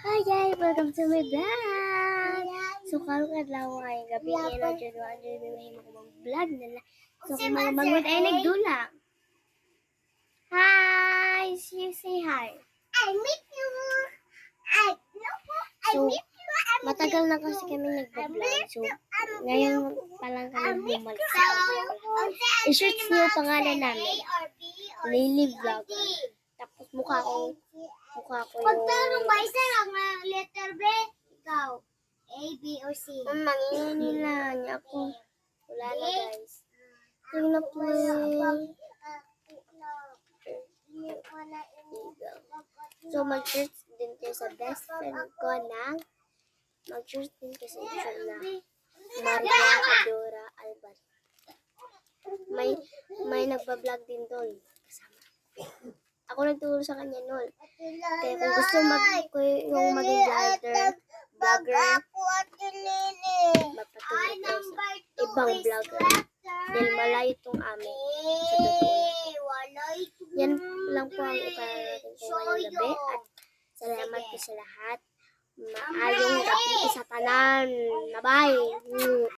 Hi guys! Welcome to my vlog! So, karon kadlaw ay gabi ay na dyan may mag-vlog nila. So, kung mga mangon ay nagdulang. Hi! You say hi. I miss you. So, matagal na kasi kami nag-vlog. So, ngayon pa lang kami bumalik sa vlog. I-search niyo yung pangalan namin. Lily Vlogger. Tapos mukha ko yung... Pagtanong ba isa lang na letter B? Ikaw. A, B, or C? Mangingin nila niya ako. Wala na guys. Yung na po So, mag-search din kayo sa best friend ko ng mag-search din kayo sa YouTube na Maria Adora Albar. May nagba-vlog din doon. Kasama. Ako nagturo sa kanya noon. Kaya kung gusto yung maging vlogger, magpatuloy kayo sa ibang vlogger. Dahil malayo itong amin. Sa totoo lang. Yan lang po ang ipararating ko ngayong gabi. At salamat po sa lahat. Maayong gabi sa tanan. Bye-bye.